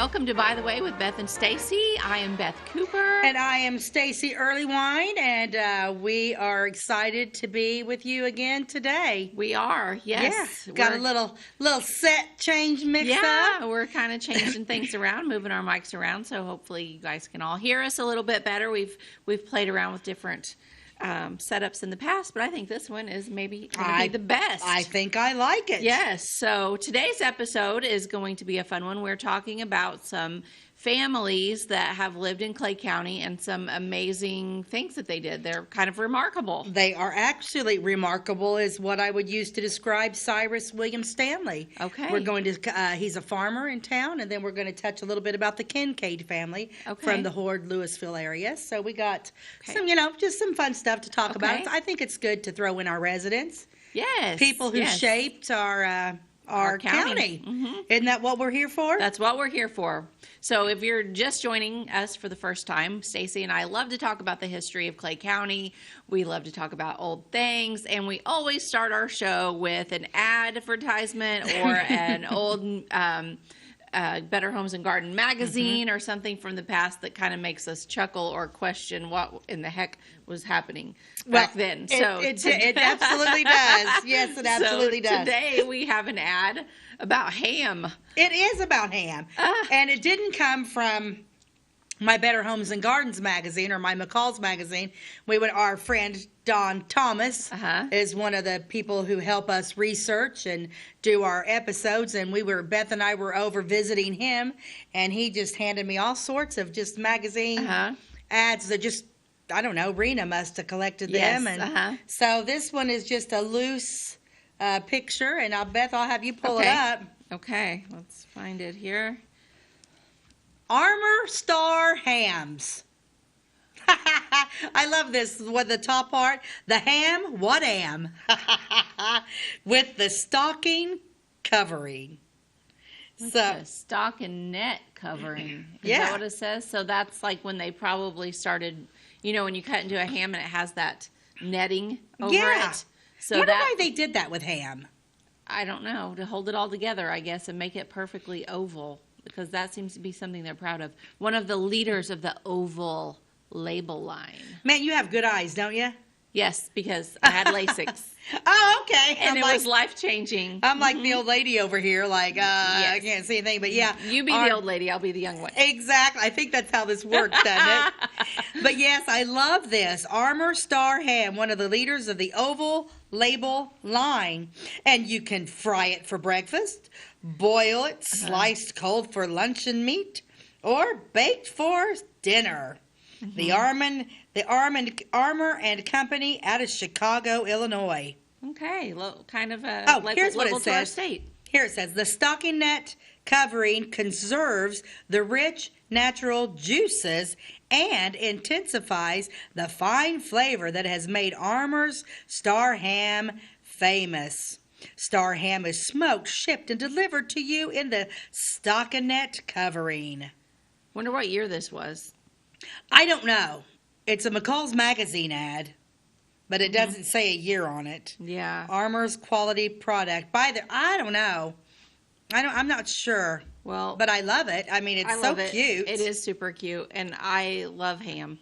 Welcome to By the Way with Beth and Stacey. I am Beth Cooper. And I am Stacey Earlywine, and we are excited to be with you again today. We are, yes. Yeah, got a little set change mixed up. Yeah, we're kind of changing things around, moving our mics around, so hopefully you guys can all hear us a little bit better. We've played around with different setups in the past, but I think this one is maybe going to be the best. I think I like it. Yes. So today's episode is going to be a fun one. We're talking about some families that have lived in Clay County and some amazing things that they did. They're kind of remarkable. They are actually remarkable is what I would use to describe Cyrus William Stanley. Okay. We're going to, he's a farmer in town, and then we're going to touch a little bit about the Kincaid family from the Horde, Louisville area. So we got some, just some fun stuff to talk about. I think it's good to throw in our residents. Yes. People who shaped our county. Mm-hmm. Isn't that what we're here for? That's what we're here for. So if you're just joining us for the first time, Stacey and I love to talk about the history of Clay County. We love to talk about old things, and we always start our show with an advertisement or an old Better Homes and Garden magazine or something from the past that kind of makes us chuckle or question what in the heck was happening back then. So it absolutely does. Yes, it absolutely does. Today we have an ad about ham. It is about ham. And it didn't come from my Better Homes and Gardens magazine or my McCall's magazine. Our friend Don Thomas is one of the people who help us research and do our episodes. And Beth and I were over visiting him, and he just handed me all sorts of just magazine ads that just, I don't know, Rena must have collected them. And so this one is just a loose picture, and Beth, I'll have you pull it up. Okay, let's find it here. Armor Star Hams. I love this. What the top part? The ham, what am? With the stocking covering. With the stockinette covering. Is that what it says? So that's like when they probably started, when you cut into a ham and it has that netting over it. So wonder why they did that with ham. I don't know. To hold it all together, I guess, and make it perfectly oval. Because that seems to be something they're proud of. One of the leaders of the oval label line. Man, you have good eyes, don't you? Yes, because I had LASIK. Oh, okay. And it was life-changing. I'm like the old lady over here, I can't see anything, but yeah. You be the old lady, I'll be the young one. Exactly. I think that's how this works, doesn't it? But yes, I love this. Armor Star Ham, one of the leaders of the oval label line. And you can fry it for breakfast, boil it, sliced cold for luncheon meat, or baked for dinner. The Armor and Company out of Chicago, Illinois. Okay, kind of a here's what it to our says. state. Here it says, the stockinette covering conserves the rich natural juices and intensifies the fine flavor that has made Armor's Star Ham famous. Star Ham is smoked, shipped, and delivered to you in the stockinette covering. Wonder what year this was. I don't know. It's a McCall's magazine ad, but it doesn't say a year on it. Yeah. Armor's quality product. I don't know. I'm not sure. Well, but I love it. I mean, it's so cute. It is super cute, and I love ham.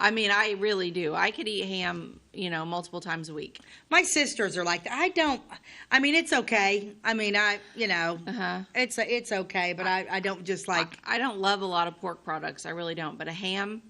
I mean, I really do. I could eat ham, multiple times a week. My sisters are like that. I mean, it's okay. I mean, it's okay, but I don't just like. I don't love a lot of pork products. I really don't. But a ham,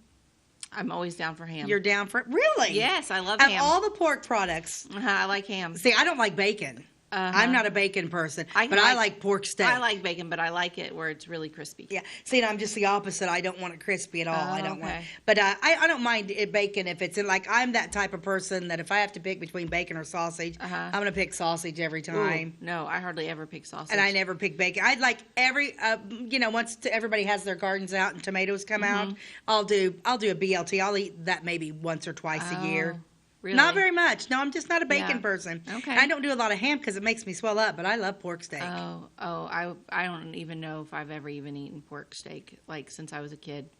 I'm always down for ham. You're down for it? Really? Yes, I love ham. Of all the pork products. I like ham. See, I don't like bacon. I'm not a bacon person, but I like pork steak. I like bacon, but I like it where it's really crispy. Yeah. See, I'm just the opposite. I don't want it crispy at all. I don't want it. But I don't mind bacon if it's in, I'm that type of person that if I have to pick between bacon or sausage, I'm going to pick sausage every time. Ooh, no, I hardly ever pick sausage. And I never pick bacon. I'd like once everybody has their gardens out and tomatoes come out, I'll do a BLT. I'll eat that maybe once or twice a year. Really? Not very much. No, I'm just not a bacon person. Okay. I don't do a lot of ham because it makes me swell up, but I love pork steak. I don't even know if I've ever even eaten pork steak, since I was a kid.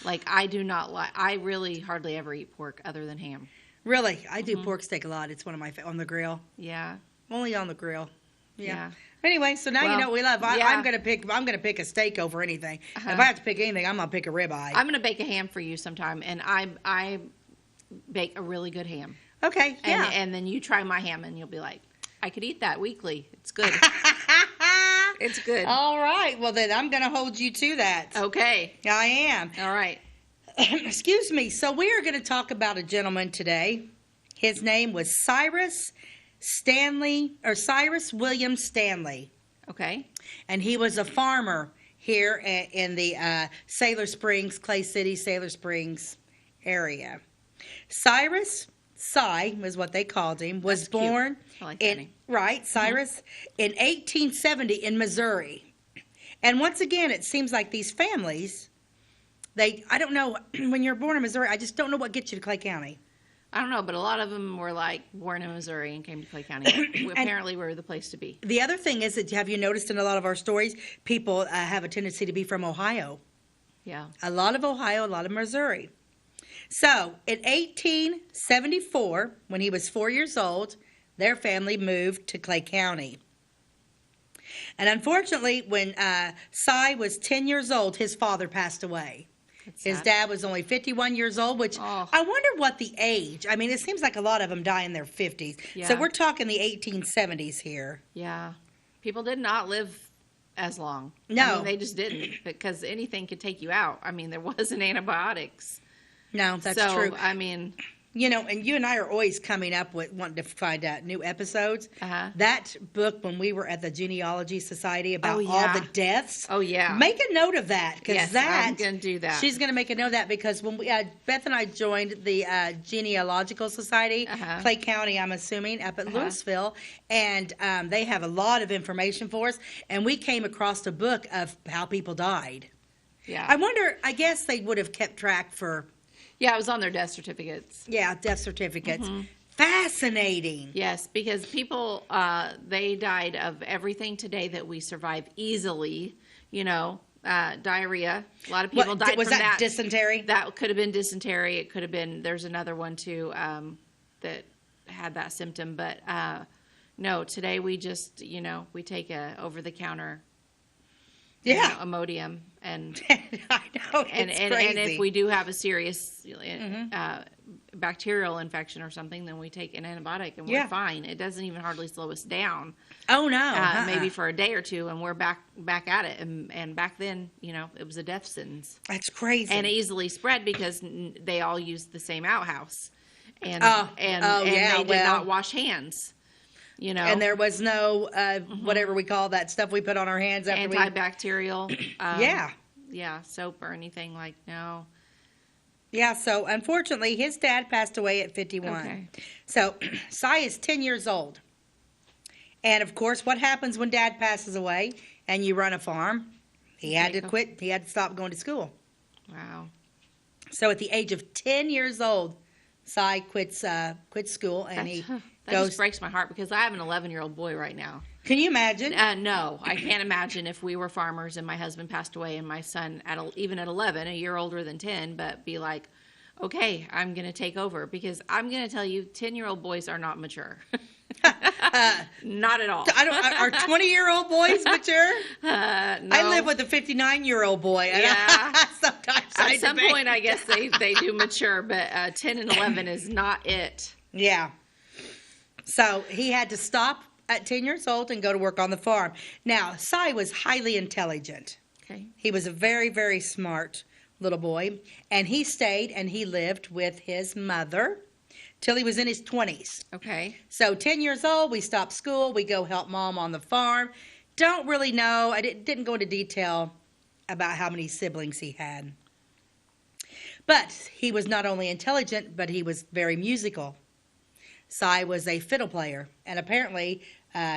I do not I really hardly ever eat pork other than ham. Really? I do pork steak a lot. It's one of my on the grill. Yeah. Only on the grill. Yeah. Anyway, so now you know what we love. Yeah. I'm gonna pick a steak over anything. If I have to pick anything, I'm gonna pick a ribeye. I'm gonna bake a ham for you sometime, and I bake a really good ham. Okay, yeah. And then you try my ham, and you'll be like, I could eat that weekly. It's good. It's good. All right. Well, then I'm gonna hold you to that. Okay. I am. All right. Excuse me. So we are gonna talk about a gentleman today. His name was Cyrus William Stanley. Okay. And he was a farmer here in the Sailor Springs, Clay City, Sailor Springs area. Cy was what they called him, was born Cyrus in 1870 in Missouri. And once again, it seems like these families, I don't know, when you're born in Missouri, I just don't know what gets you to Clay County. I don't know, but a lot of them were like born in Missouri and came to Clay County. Apparently, we're the place to be. The other thing is that, have you noticed in a lot of our stories, people have a tendency to be from Ohio. Yeah. A lot of Ohio, a lot of Missouri. So, in 1874, when he was 4 years old, their family moved to Clay County. And unfortunately, when Cy was 10 years old, his father passed away. His dad was only 51 years old, which I wonder what the age. I mean, it seems like a lot of them die in their 50s. Yeah. So we're talking the 1870s here. Yeah. People did not live as long. No. I mean, they just didn't, because anything could take you out. I mean, there wasn't antibiotics. No, that's true. I mean, you know, and you and I are always coming up with wanting to find out new episodes. That book, when we were at the Genealogy Society about all the deaths. Oh, yeah. Make a note of that. Yes, I'm going to do that. She's going to make a note of that, because when Beth and I joined the Genealogical Society, Clay County, I'm assuming, up at Louisville, and they have a lot of information for us, and we came across a book of how people died. Yeah. I wonder, I guess they would have kept track for... Yeah, it was on their death certificates. Yeah, death certificates. Fascinating. Yes, because people, they died of everything today that we survive easily. You know, diarrhea. A lot of people died from that. Was that dysentery? That could have been dysentery. It could have been, there's another one too that had that symptom. But no, today we just, you know, we take a over-the-counter Imodium, and I know, and if we do have a serious bacterial infection or something, then we take an antibiotic and we're fine. It doesn't even hardly slow us down. Oh no, maybe for a day or two, and we're back at it. And back then, you know, it was a death sentence. That's crazy, and easily spread because they all used the same outhouse, and they did not wash hands. You know, and there was no whatever we call that stuff we put on our hands after antibacterial. Soap or anything no. Yeah, so unfortunately, his dad passed away at 51. Okay. So Cy is 10 years old, and of course, what happens when dad passes away and you run a farm? He had to quit. He had to stop going to school. Wow. So at the age of 10 years old, Cy quits school, and that just breaks my heart, because I have an 11-year-old boy right now. Can you imagine? No, I can't imagine if we were farmers and my husband passed away and my son, even at 11, a year older than 10, but be like, okay, I'm going to take over, because I'm going to tell you, 10-year-old boys are not mature. Not at all. Are 20-year-old boys mature? No. I live with a 59-year-old boy. Yeah. Sometimes at some point, I guess they do mature, but 10 and 11 is not it. Yeah. So he had to stop at 10 years old and go to work on the farm. Now, Cy was highly intelligent. Okay. He was a very, very smart little boy, and he stayed and he lived with his mother till he was in his 20s. Okay. So 10 years old, we stopped school. We go help mom on the farm. Don't really know. I didn't go into detail about how many siblings he had. But he was not only intelligent, but he was very musical. Cy was a fiddle player, and apparently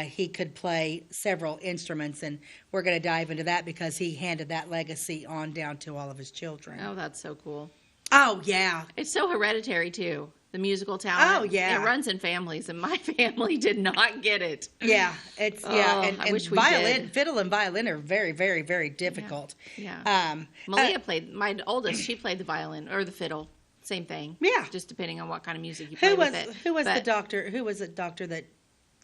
he could play several instruments, and we're going to dive into that because he handed that legacy on down to all of his children. Oh, that's so cool. Oh, yeah. It's so hereditary, too, the musical talent. Oh, yeah. It runs in families, and my family did not get it. Yeah, and I wish we violin, did. fiddle and violin are very, very, very difficult. Yeah. Malia played, my oldest, she played the violin or the fiddle. Same thing. Yeah. Just depending on what kind of music you play with it. Who was the doctor that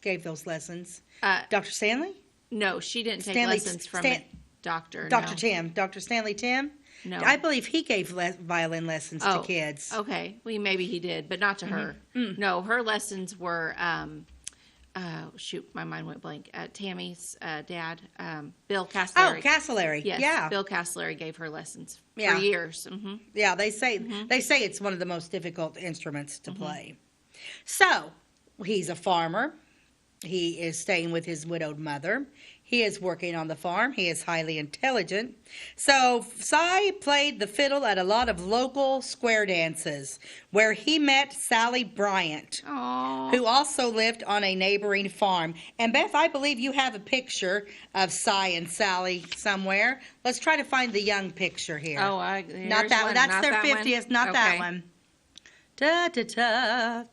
gave those lessons? Dr. Stanley? No, she didn't take lessons from a doctor. Dr. Tim. Dr. Stanley Tim? No. I believe he gave violin lessons to kids. Okay. Well, maybe he did, but not to her. No, her lessons were, my mind went blank. Tammy's dad, Bill Castellari. Oh, Castellari. Yes, yeah. Bill Castellari gave her lessons for Yeah. years. Mm-hmm. Yeah, they say it's one of the most difficult instruments to play. So, he's a farmer. He is staying with his widowed mother. He is working on the farm. He is highly intelligent. So, Cy played the fiddle at a lot of local square dances where he met Sally Bryant, who also lived on a neighboring farm. And Beth, I believe you have a picture of Cy and Sally somewhere. Let's try to find the young picture here. Oh, not that one. That's their 50th, not that one. Da-da-da.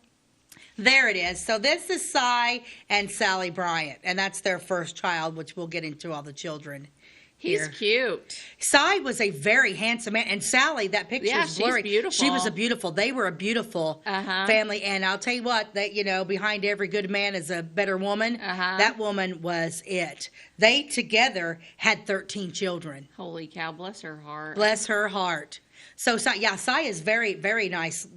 There it is. So this is Cy and Sally Bryant, and that's their first child, which we'll get into all the children here. He's cute. Cy was a very handsome man, and Sally, that picture is blurry. She's beautiful. She was a beautiful. They were a beautiful family, and I'll tell you what, that behind every good man is a better woman. That woman was it. They together had 13 children. Holy cow! Bless her heart. Bless her heart. So, Cy is very, very nice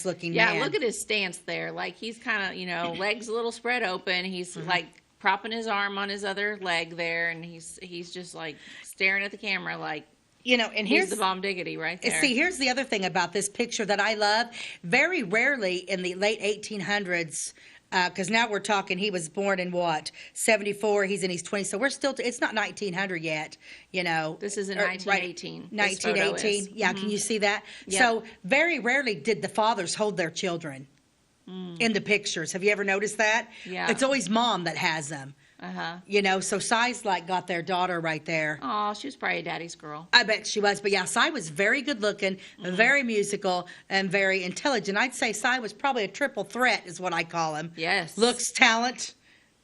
looking man. Yeah, look at his stance there. Like, he's kind of, legs a little spread open. He's, like, propping his arm on his other leg there, and he's just, like, staring at the camera like, and here's the bomb diggity right there. See, here's the other thing about this picture that I love. Very rarely in the late 1800s, because now we're talking, he was born in what, 74, he's in his 20s, so we're still, it's not 1900 yet, This is in 1918. Right, 1918, yeah, can you see that? Yep. So very rarely did the fathers hold their children in the pictures. Have you ever noticed that? Yeah. It's always mom that has them. So Cy's got their daughter right there. Oh, she was probably daddy's girl. I bet she was. But yeah, Cy was very good looking, very musical, and very intelligent. I'd say Cy was probably a triple threat is what I call him. Yes. Looks, talent,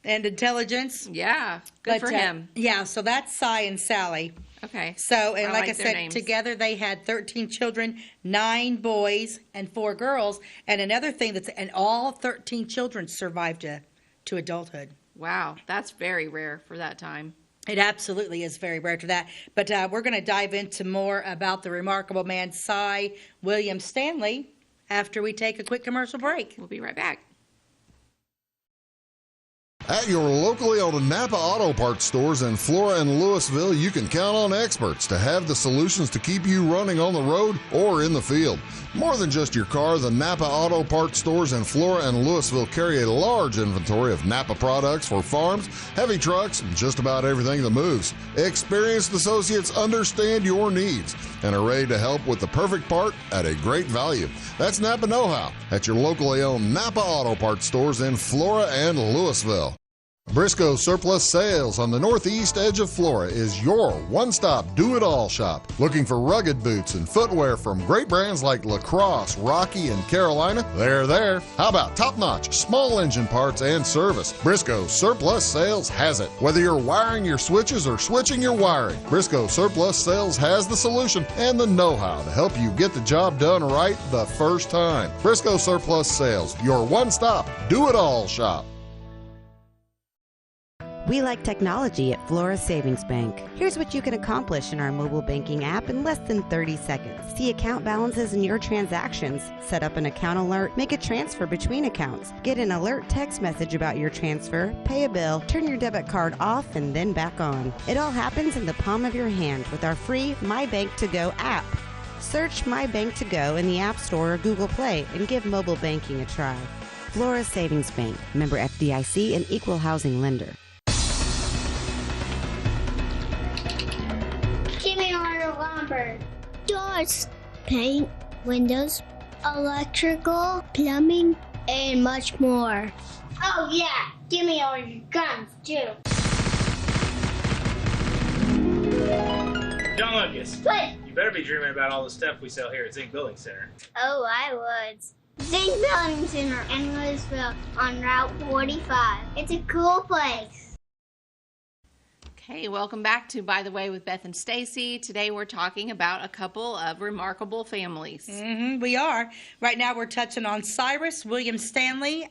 and intelligence. Yeah. Good for him. Yeah, so that's Cy and Sally. Okay. So, and like I said, names. together they had 13 children, 9 boys and 4 girls. And another thing and all 13 children survived to adulthood. Wow, that's very rare for that time. It absolutely is very rare to that. But we're going to dive into more about the remarkable man, Cy William Stanley, after we take a quick commercial break. We'll be right back. At your locally owned Napa Auto Parts stores in Flora and Louisville, you can count on experts to have the solutions to keep you running on the road or in the field. More than just your car, the Napa Auto Parts stores in Flora and Louisville carry a large inventory of Napa products for farms, heavy trucks, and just about everything that moves. Experienced associates understand your needs and are ready to help with the perfect part at a great value. That's Napa Know-How at your locally owned Napa Auto Parts stores in Flora and Louisville. Briscoe Surplus Sales on the northeast edge of Flora is your one-stop do-it-all shop. Looking for rugged boots and footwear from great brands like Lacrosse, Rocky, and Carolina? They're there. How about top-notch small engine parts and service? Briscoe Surplus Sales has it. Whether you're wiring your switches or switching your wiring, Briscoe Surplus Sales has the solution and the know-how to help you get the job done right the first time. Briscoe Surplus Sales, your one-stop do-it-all shop. We like technology at Flora Savings Bank. Here's what you can accomplish in our mobile banking app in less than 30 seconds. See account balances in your transactions, set up an account alert, make a transfer between accounts, get an alert text message about your transfer, pay a bill, turn your debit card off and then back on. It all happens in the palm of your hand with our free My Bank to Go app. Search My Bank to Go in the App Store or Google Play and give mobile banking a try. Flora Savings Bank, member FDIC and equal housing lender. Doors, paint, windows, electrical, plumbing, and much more. Oh yeah, give me all your guns too. John Lucas. What? You better be dreaming about all the stuff we sell here at Zink Building Center. Oh, I would. Zink Building Center in Louisville on Route 45. It's a cool place. Hey, welcome back to By the Way with Beth and Stacey. Today we're talking about a couple of remarkable families. We are. Right now we're touching on Cyrus William Stanley.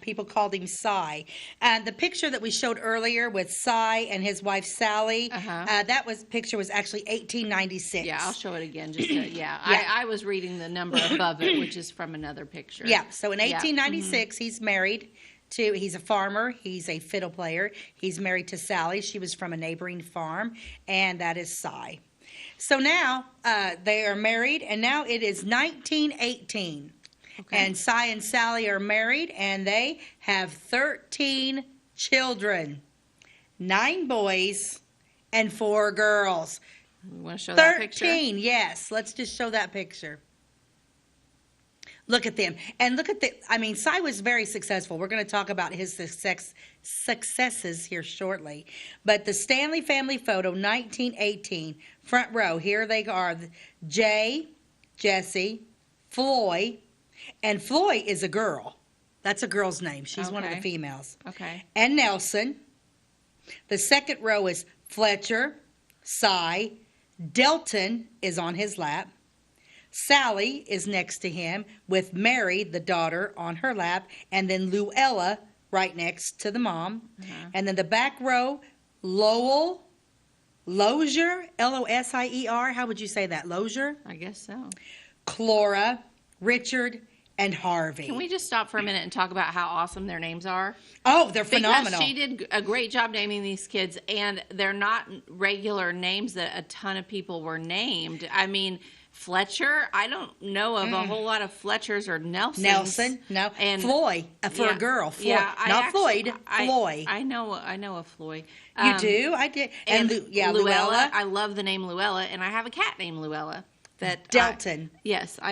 People called him Cy. And the picture that we showed earlier with Cy and his wife Sally, that picture was actually 1896. Yeah, I'll show it again. I was reading the number above it, which is from another picture. Yeah, so in 1896 he's married. He's a farmer. He's a fiddle player. He's married to Sally. She was from a neighboring farm, and that is Cy. So now they are married, and now it is 1918. Okay. And Cy and Sally are married, and they have 13 children, 9 boys and 4 girls. You want to show that picture? 13, yes. Let's just show that picture. Look at them. And look at Cy was very successful. We're going to talk about his successes here shortly. But the Stanley family photo, 1918, front row, here they are. Jay, Jesse, Floy, and Floy is a girl. That's a girl's name. She's one of the females. Okay. And Nelson. The second row is Fletcher, Cy, Delton is on his lap. Sally is next to him with Mary, the daughter, on her lap, and then Luella right next to the mom. And then the back row, Lowell, Lozier, Losier, how would you say that, Lozier? I guess so. Clora, Richard, and Harvey. Can we just stop for a minute and talk about how awesome their names are? Oh, they're phenomenal. Because she did a great job naming these kids, and they're not regular names that a ton of people were named. I mean, Fletcher, I don't know of a whole lot of Fletchers or Nelsons. Nelson, no. And Floyd, for a girl. Floyd. Yeah, not Floyd, Floyd. I know a Floyd. You do? I did. And Luella. I love the name Luella, and I have a cat named Luella. Delton.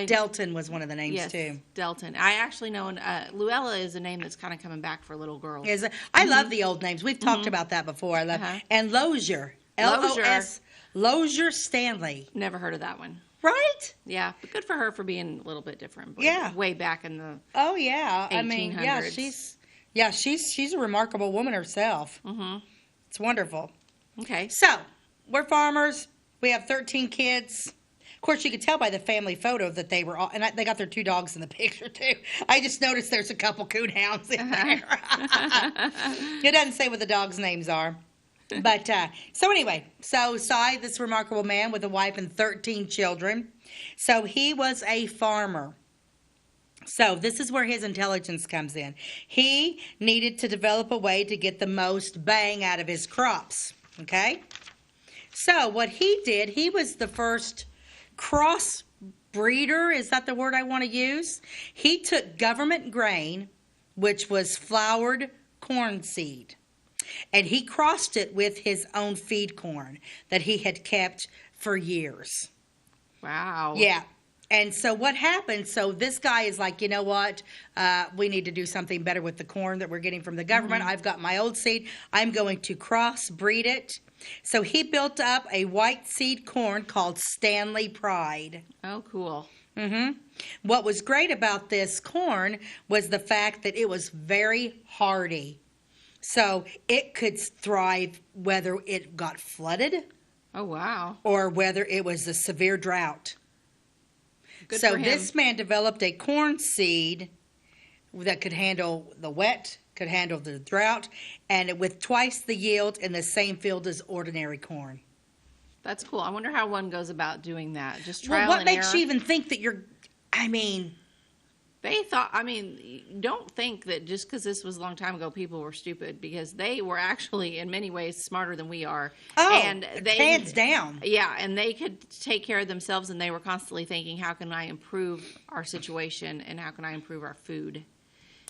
Delton was one of the names too. Delton. I actually know Luella is a name that's kind of coming back for little girls. I love the old names. We've talked about that before. I love and Lozier. Lozier Stanley. Never heard of that one. Right? Yeah, but good for her for being a little bit different. Yeah. Way back in the 1800s. I mean, she's a remarkable woman herself. It's wonderful. Okay. So, we're farmers. We have 13 kids. Of course, you could tell by the family photo that they were all, and they got their 2 dogs in the picture too. I just noticed there's a couple coonhounds in there. It doesn't say what the dogs' names are. But, so anyway, Cy, this remarkable man with a wife and 13 children. So he was a farmer. So this is where his intelligence comes in. He needed to develop a way to get the most bang out of his crops. Okay? So what he did, he was the first cross breeder. Is that the word I want to use? He took government grain, which was floured corn seed, and he crossed it with his own feed corn that he had kept for years. Wow. Yeah. And so what happened, so this guy is like, you know what, we need to do something better with the corn that we're getting from the government. I've got my old seed. I'm going to cross-breed it. So he built up a white seed corn called Stanley Pride. Oh, cool. What was great about this corn was the fact that it was very hardy. So it could thrive whether it got flooded. Oh, wow. Or whether it was a severe drought. Good so for him. This man developed a corn seed that could handle the wet, could handle the drought, and with twice the yield in the same field as ordinary corn. That's cool. I wonder how one goes about doing that. Just trial and error. error. What makes you even think that They thought, don't think that just because this was a long time ago, people were stupid, because they were actually in many ways smarter than we are. Oh, and hands down. Yeah, and they could take care of themselves, and they were constantly thinking, how can I improve our situation, and how can I improve our food?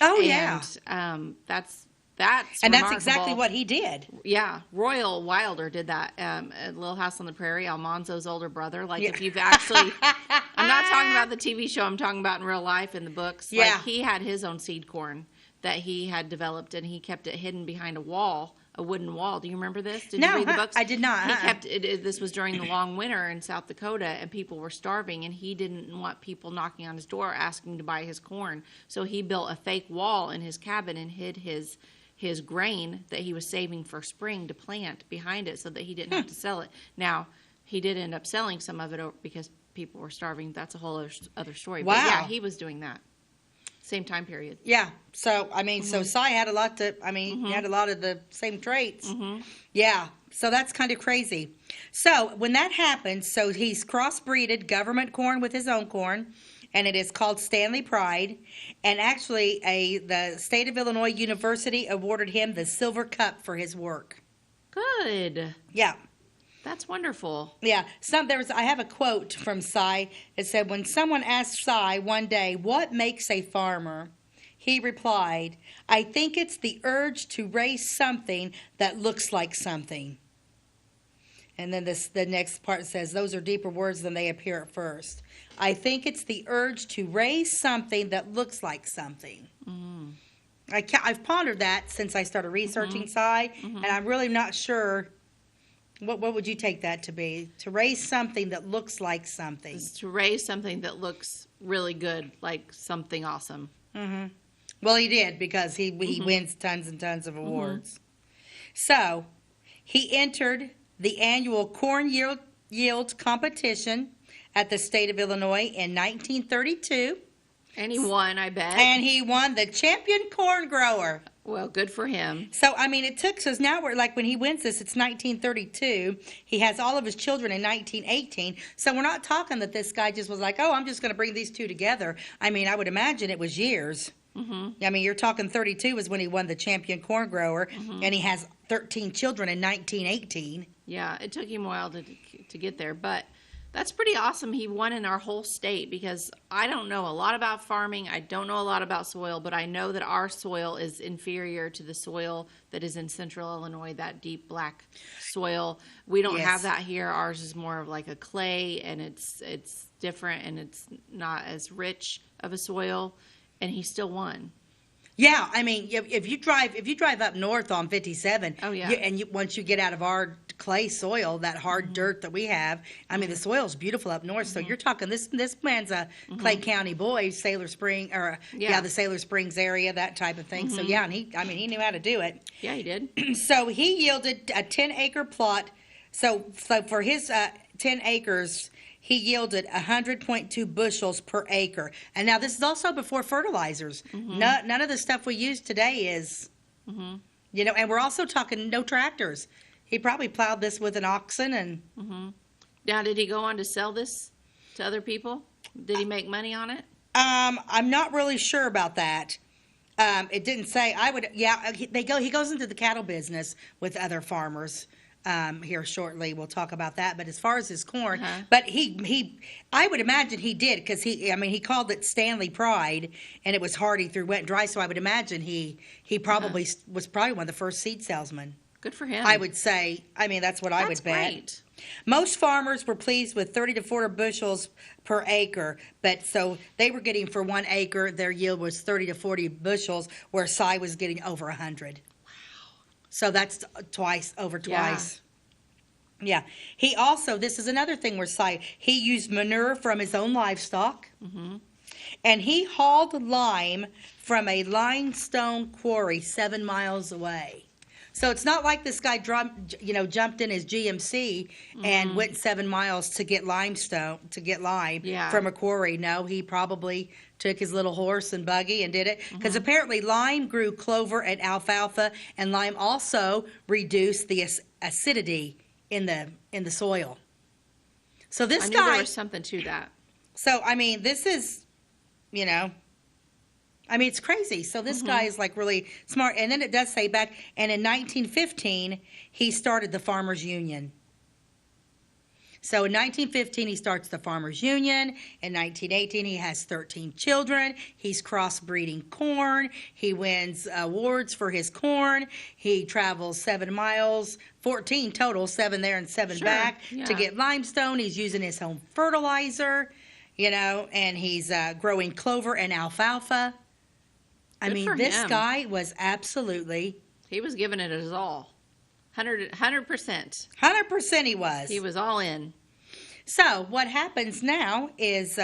Oh, yeah. And that's and remarkable. that's exactly what he did. Yeah, Royal Wilder did that at Little House on the Prairie, Almanzo's older brother. If you've actually, I'm not talking about the TV show, I'm talking about in real life in the books. Yeah. Like, he had his own seed corn that he had developed, and he kept it hidden behind a wall, a wooden wall. Do you remember this? Did you read the books? I did not. He kept it. This was during the long winter in South Dakota, and people were starving, and he didn't want people knocking on his door asking to buy his corn. So he built a fake wall in his cabin and hid his his grain that he was saving for spring to plant behind it so that he didn't have to sell it. Now, he did end up selling some of it because people were starving. That's a whole other story. Wow. But yeah, he was doing that. Same time period. Yeah. So, I mean, so Cy had a lot he had a lot of the same traits. Yeah. So that's kind of crazy. So when that happens, so he's crossbreeded government corn with his own corn, and it is called Stanley Pride. And actually, the state of Illinois University awarded him the Silver Cup for his work. Good. Yeah. That's wonderful. Yeah. I have a quote from Cy. It said, when someone asked Cy one day, what makes a farmer? He replied, I think it's the urge to raise something that looks like something. And then the next part says, those are deeper words than they appear at first. I think it's the urge to raise something that looks like something. I've pondered that since I started researching Cy, and I'm really not sure. What would you take that to be? To raise something that looks like something. It's to raise something that looks really good, like something awesome. Well, he did, because he wins tons and tons of awards. So, he entered the annual corn yield competition at the state of Illinois in 1932. And he won, I bet. And he won the champion corn grower. Well, good for him. So, I mean, so now we're like, when he wins this, it's 1932. He has all of his children in 1918. So we're not talking that this guy just was like, oh, I'm just going to bring these two together. I mean, I would imagine it was years. I mean, you're talking 32 was when he won the champion corn grower, and he has 13 children in 1918. Yeah, it took him a while to get there, but that's pretty awesome. He won in our whole state, because I don't know a lot about farming. I don't know a lot about soil, but I know that our soil is inferior to the soil that is in central Illinois, that deep black soil. We don't have that here. Ours is more of like a clay, and it's different, and it's not as rich of a soil, and he still won. Yeah, I mean, if you drive up north on 57, once you get out of our clay soil, that hard dirt that we have, I mean, the soil's beautiful up north. So you're talking this man's a Clay County boy, Sailor Spring, or the Sailor Springs area, that type of thing. So and he knew how to do it. Yeah, he did. So he yielded a 10-acre plot. So for his 10 acres, he yielded 100.2 bushels per acre. And now this is also before fertilizers. None of the stuff we use today is, and we're also talking no tractors. He probably plowed this with an oxen. And Now, did he go on to sell this to other people? Did he make money on it? I'm not really sure about that. It didn't say. He goes into the cattle business with other farmers. Here shortly, we'll talk about that. But as far as his corn, but I would imagine he did, because he called it Stanley Pride, and it was hardy through wet and dry. So I would imagine he probably was probably one of the first seed salesmen. Good for him. I would say. I mean, that's what I would bet. Great. Most farmers were pleased with 30 to 40 bushels per acre, but so they were getting for 1 acre, their yield was 30 to 40 bushels, where Cy was getting over 100. So that's twice. Yeah. He also, this is another thing where he used manure from his own livestock. And he hauled lime from a limestone quarry 7 miles away. So it's not like this guy jumped in his GMC and went 7 miles to get lime from a quarry. No, he probably took his little horse and buggy and did it, because apparently lime grew clover and alfalfa, and lime also reduced the acidity in the soil. So this I guy, knew there was something to that. So I mean, this is, it's crazy. So this guy is like really smart. And then it does say back, and in 1915 he started the Farmers Union. So in 1915, he starts the Farmers Union. In 1918, he has 13 children. He's crossbreeding corn. He wins awards for his corn. He travels 7 miles, 14 total, 7 there and 7 back, to get limestone. He's using his own fertilizer, and he's growing clover and alfalfa. This guy was absolutely... He was giving it his all. 100%. 100% he was. He was all in. So what happens now is,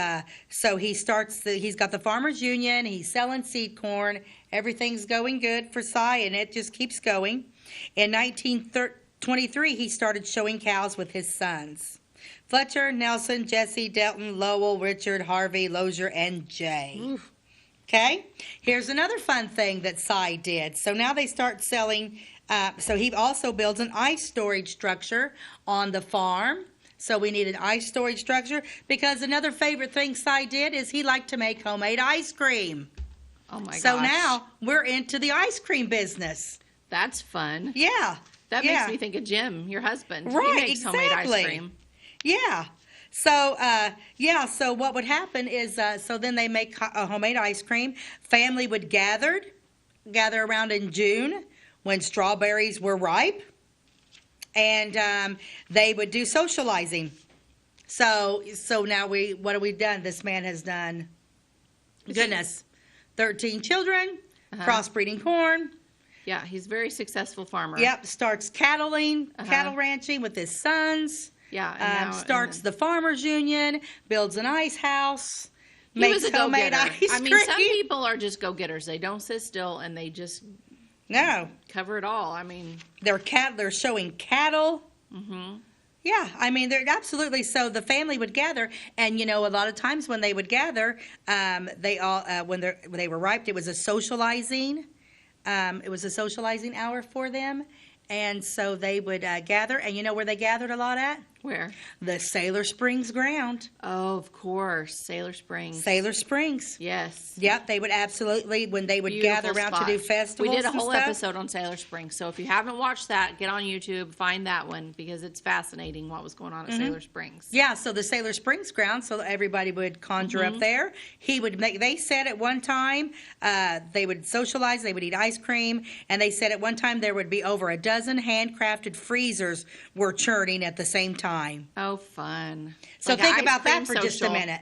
so he's got the Farmers Union, he's selling seed corn, everything's going good for Cy, and it just keeps going. In 1923, he started showing cows with his sons. Fletcher, Nelson, Jesse, Delton, Lowell, Richard, Harvey, Lozier, and Jay. Oof. Okay, here's another fun thing that Cy did. So now they start selling, so he also builds an ice storage structure on the farm. So we need an ice storage structure because another favorite thing Cy did is he liked to make homemade ice cream. Oh my gosh. So now we're into the ice cream business. That's fun. Yeah. That makes me think of Jim, your husband. Right, He makes homemade ice cream. Yeah. So, so what would happen is, so then they make a homemade ice cream. Family would gather around in June when strawberries were ripe, and they would do socializing. So now what have we done? This man has done, goodness, 13 children, crossbreeding corn. Yeah, he's a very successful farmer. Yep, starts cattle ranching with his sons. Yeah, starts the Farmers Union, builds an ice house, makes homemade ice cream. I mean, some people are just go-getters. They don't sit still, and they just cover it all. I mean, they're showing cattle. Mm-hmm. Yeah, I mean, they're absolutely. So the family would gather, and a lot of times when they would gather, they all when they were ripe, it was a socializing. It was a socializing hour for them. And so they would gather, and you know where they gathered a lot at? Where? The Sailor Springs ground. Oh, of course, Sailor Springs. Sailor Springs. Yes. Yep, they would absolutely, when they would gather around to do festivals. We did a whole stuff. episode on Sailor Springs, so if you haven't watched that, get on YouTube, find that one, because it's fascinating what was going on at Sailor Springs. Yeah, so the Sailor Springs ground, so everybody would conjure up there. They said at one time, they would socialize, they would eat ice cream, and they said at one time there would be over a dozen handcrafted freezers were churning at the same time. Oh, fun. So Like think an about ice that for cream just a social. minute.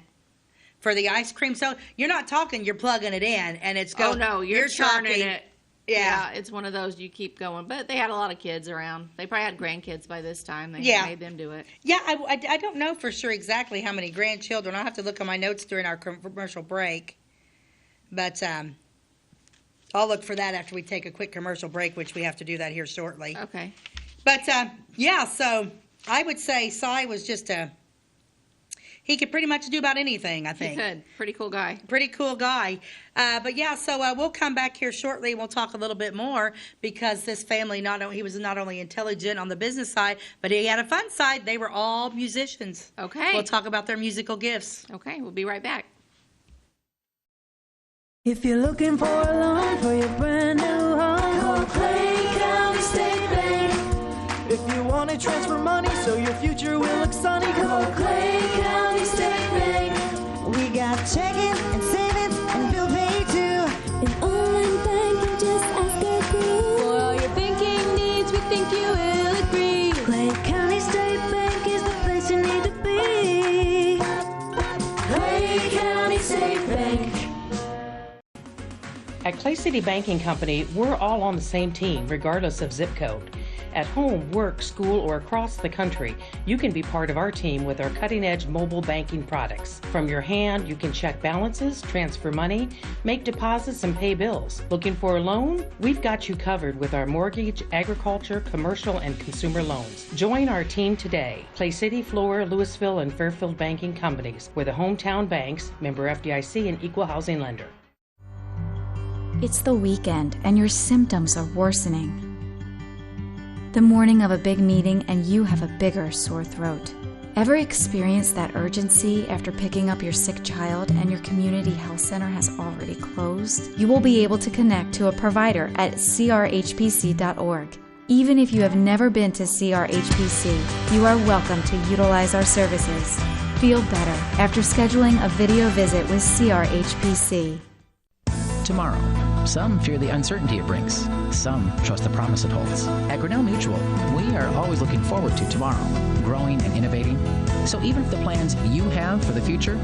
For the ice cream, so you're not talking, you're plugging it in, and it's going. Oh, no, you're churning talking, it. Yeah. It's one of those you keep going. But they had a lot of kids around. They probably had grandkids by this time. They made them do it. Yeah, I don't know for sure exactly how many grandchildren. I'll have to look at my notes during our commercial break. But I'll look for that after we take a quick commercial break, which we have to do that here shortly. Okay. But, so I would say Cy was just he could pretty much do about anything, I think. He could. Pretty cool guy. Pretty cool guy. But yeah, so we'll come back here shortly and we'll talk a little bit more because this family, he was not only intelligent on the business side, but he had a fun side. They were all musicians. Okay. We'll talk about their musical gifts. Okay, we'll be right back. If you're looking for a loan for your brand new home, call Clay County State Bank. If you want to transfer money so your future will look sunny, call Clay County State Bank. We got checking and savings and bill pay too. An online bank, just ask our crew. For all your banking needs, we think you will agree. Clay County State Bank is the place you need to be. Clay County State Bank. At Clay City Banking Company, we're all on the same team, regardless of zip code. At home, work, school, or across the country, you can be part of our team with our cutting-edge mobile banking products. From your hand, you can check balances, transfer money, make deposits, and pay bills. Looking for a loan? We've got you covered with our mortgage, agriculture, commercial, and consumer loans. Join our team today. Clay City, Flora, Louisville, and Fairfield Banking Companies. We're the hometown banks, member FDIC, and equal housing lender. It's the weekend and your symptoms are worsening. The morning of a big meeting and you have a bigger sore throat. Ever experienced that urgency after picking up your sick child and your community health center has already closed? You will be able to connect to a provider at crhpc.org. Even if you have never been to CRHPC, you are welcome to utilize our services. Feel better after scheduling a video visit with CRHPC. Tomorrow. Some fear the uncertainty it brings. Some trust the promise it holds. At Grinnell Mutual, we are always looking forward to tomorrow, growing and innovating. So even if the plans you have for the future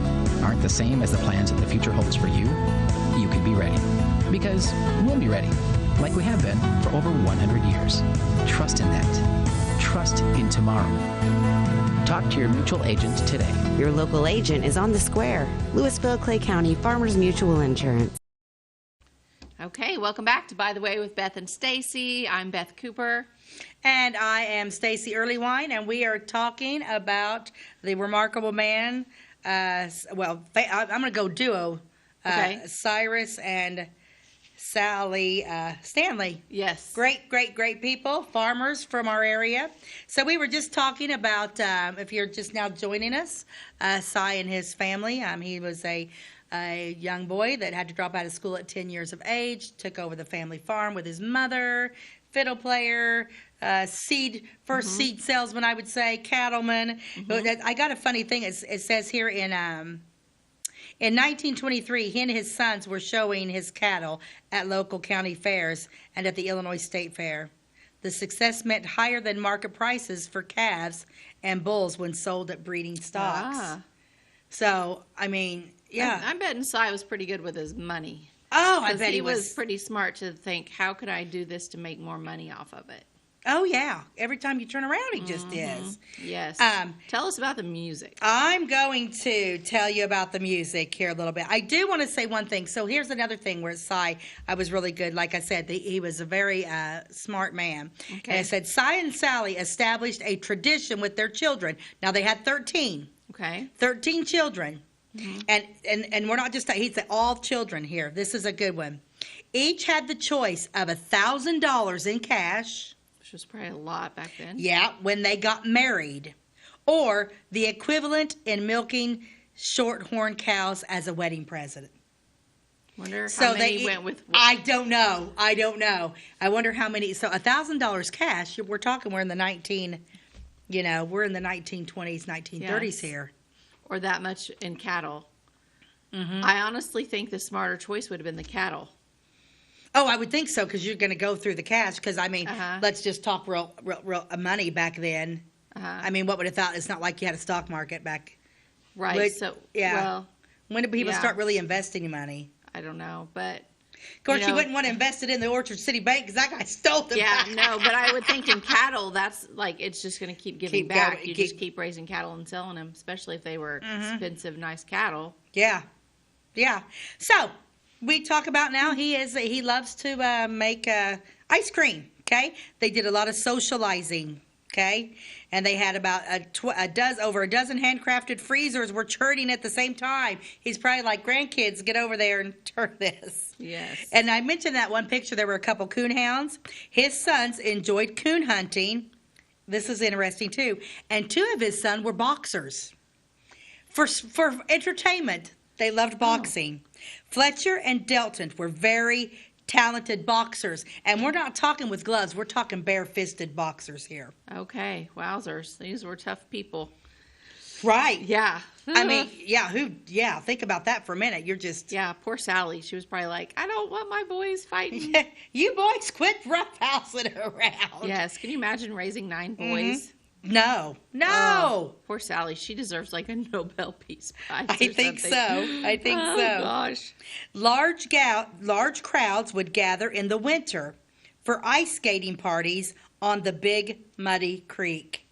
aren't the same as the plans that the future holds for you, you can be ready. Because we'll be ready, like we have been for over 100 years. Trust in that. Trust in tomorrow. Talk to your mutual agent today. Your local agent is on the square. Louisville, Clay County Farmers Mutual Insurance. Okay, welcome back to By the Way with Beth and Stacey. I'm Beth Cooper. And I am Stacey Earlywine, and we are talking about the remarkable man. I'm going to go duo. Okay. Cyrus and Sally Stanley. Yes. Great people, farmers from our area. So we were just talking about, if you're just now joining us, Cy and his family. He was a young boy that had to drop out of school at 10 years of age, took over the family farm with his mother, fiddle player, seed salesman, I would say, cattleman. I got a funny thing. It says here in 1923, he and his sons were showing his cattle at local county fairs and at the Illinois State Fair. The success meant higher than market prices for calves and bulls when sold at breeding stocks. Ah. So, yeah. I'm betting Cy was pretty good with his money. Oh, I bet he was pretty smart to think, how could I do this to make more money off of it? Oh, yeah. Every time you turn around, he just is. Yes. Tell us about the music. I'm going to tell you about the music here a little bit. I do want to say one thing. So here's another thing where Cy, I was really good. Like I said, he was a very smart man. Okay. And I said, Cy and Sally established a tradition with their children. Now, they had 13. Okay. 13 children. And we're not just, he said all children here. This is a good one. Each had the choice of $1,000 in cash. Which was probably a lot back then. Yeah, when they got married. Or the equivalent in milking shorthorn cows as a wedding present. Wonder how many went with what? I don't know. I wonder how many. So $1,000 cash, we're in the 1920s, 1930s here. Or that much in cattle. I honestly think the smarter choice would have been the cattle. Oh, I would think so, because you're going to go through the cash. Because let's just talk real money back then. What would have thought? It's not like you had a stock market back. Right. When did people start really investing money? I don't know, but of course you wouldn't want to invest it in the Orchard City Bank because that guy stole them. Yeah, no, but I would think in cattle, that's like it's just going to keep giving back. You just keep raising cattle and selling them, especially if they were expensive, nice cattle. Yeah. So we talk about now he loves to make ice cream. Okay, they did a lot of socializing. Okay, and they had about over a dozen handcrafted freezers were churning at the same time. He's probably like, grandkids, get over there and turn this. Yes. And I mentioned that one picture. There were a couple coon hounds. His sons enjoyed coon hunting. This is interesting too. And two of his sons were boxers. For entertainment, they loved boxing. Fletcher and Delton were very talented boxers, and we're not talking with gloves, we're talking bare-fisted boxers here. Okay, wowzers, these were tough people. Right. Yeah. Think about that for a minute. You're just... Yeah, poor Sally. She was probably like, I don't want my boys fighting. You boys quit roughhousing around. Yes, can you imagine raising 9 boys? No. Oh, poor Sally. She deserves like a Nobel Peace Prize. I think so. Oh, gosh. Large crowds would gather in the winter for ice skating parties on the Big Muddy Creek.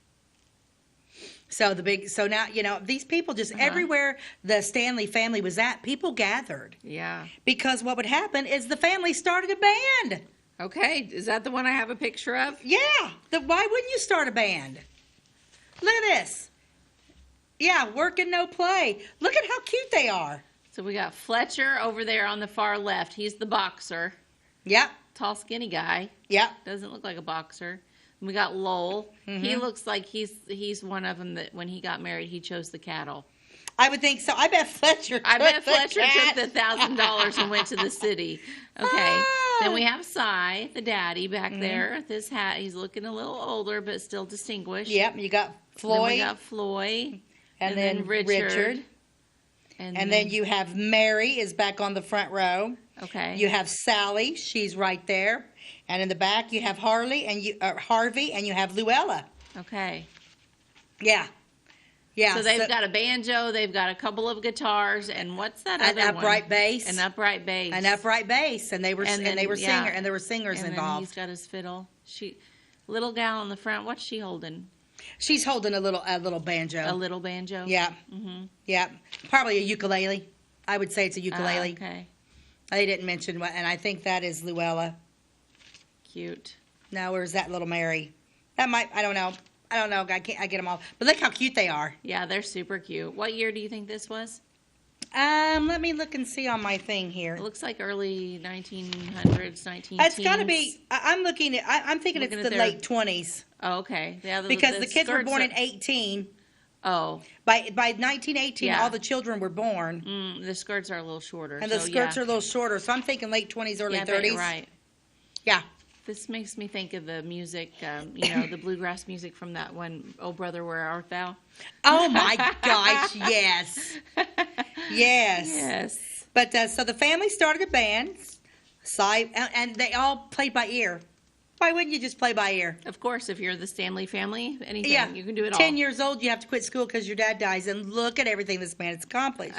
So now, these people just everywhere the Stanley family was at, people gathered. Yeah. Because what would happen is the family started a band. Okay. Is that the one I have a picture of? Yeah. Why wouldn't you start a band? Look at this. Yeah, work and no play. Look at how cute they are. So we got Fletcher over there on the far left. He's the boxer. Yep. Tall, skinny guy. Yep. Doesn't look like a boxer. And we got Lowell. He looks like he's one of them that when he got married, he chose the cattle. I would think so. I bet Fletcher took the $1,000 and went to the city. Okay. Then we have Cy, the daddy, back there. This hat, he's looking a little older, but still distinguished. Yep. You got Floyd. Then we got Floyd. And then Richard. And then you have Mary is back on the front row. Okay. You have Sally. She's right there. And in the back, you have Harvey, and you have Luella. Okay. Yeah. Yeah. So they've got a banjo, they've got a couple of guitars, and what's that other one? An upright bass. An upright bass. And they were singers and involved. Then he's got his fiddle. Little gal in the front, what's she holding? She's holding a little banjo. A little banjo? Yeah. Mm-hmm. Yeah. Probably a ukulele. I would say it's a ukulele. Okay. They didn't mention what, and I think that is Luella. Cute. No, or is that little Mary? That might, I don't know. I get them all. But look how cute they are. Yeah, they're super cute. What year do you think this was? Let me look and see on my thing here. It looks like early 1900s, 19 It's got to be. I'm looking at. I'm thinking it's the late 20s. Oh, okay. Yeah, because the kids were born in 18. Oh. By 1918, Yeah. all the children were born. The skirts are a little shorter. And the skirts are a little shorter. So I'm thinking late 20s, early 30s. You're right. Yeah. This makes me think of the music, the bluegrass music from that one, Oh Brother, Where Art Thou? Oh, my gosh, yes. Yes. Yes. But so the family started a band, and they all played by ear. Why wouldn't you just play by ear? Of course, if you're the Stanley family, anything, you can do it all. 10 years old, you have to quit school because your dad dies, and look at everything this man has accomplished.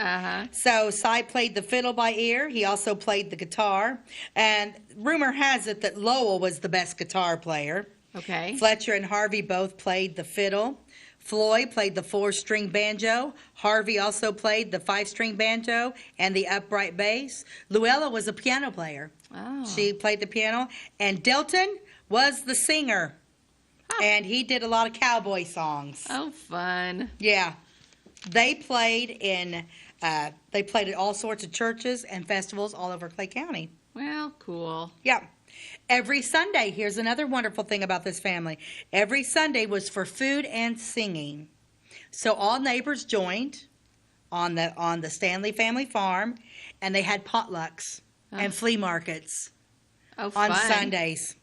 So Cy played the fiddle by ear. He also played the guitar, and rumor has it that Lowell was the best guitar player. Okay. Fletcher and Harvey both played the fiddle. Floyd played the 4-string banjo. Harvey also played the 5-string banjo and the upright bass. Luella was a piano player. Oh. She played the piano. And Delton was the singer. Oh. And he did a lot of cowboy songs. Oh, fun. Yeah. They played at all sorts of churches and festivals all over Clay County. Well, cool. Yeah. Every Sunday, here's another wonderful thing about this family. Every Sunday was for food and singing. So all neighbors joined on the Stanley family farm, and they had potlucks and flea markets on Sundays.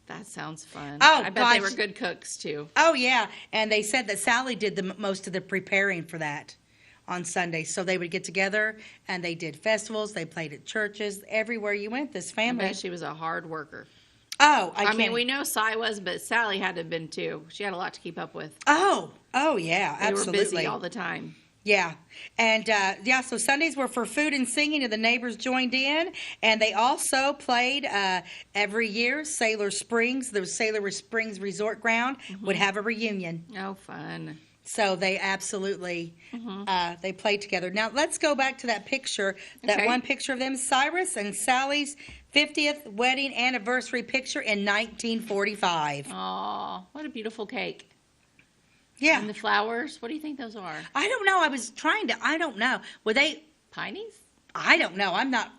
That sounds fun. Oh, I bet they were good cooks, too. Oh, yeah. And they said that Sally did most of the preparing for that on Sundays. So they would get together, and they did festivals. They played at churches. Everywhere you went, this family. I bet she was a hard worker. Oh, I mean, we know Cy was, but Sally had to have been, too. She had a lot to keep up with. Oh, yeah, absolutely. They were busy all the time. Yeah. And, so Sundays were for food and singing, and the neighbors joined in. And they also played every year, Sailor Springs, the Sailor Springs Resort Ground, would have a reunion. Oh, fun. So they absolutely, they played together. Now, let's go back to that picture, that one picture of them, Cyrus and Sally's 50th wedding anniversary picture in 1945. Oh, what a beautiful cake. Yeah. And the flowers, what do you think those are? I don't know. I don't know. Were they? Pineys? I don't know.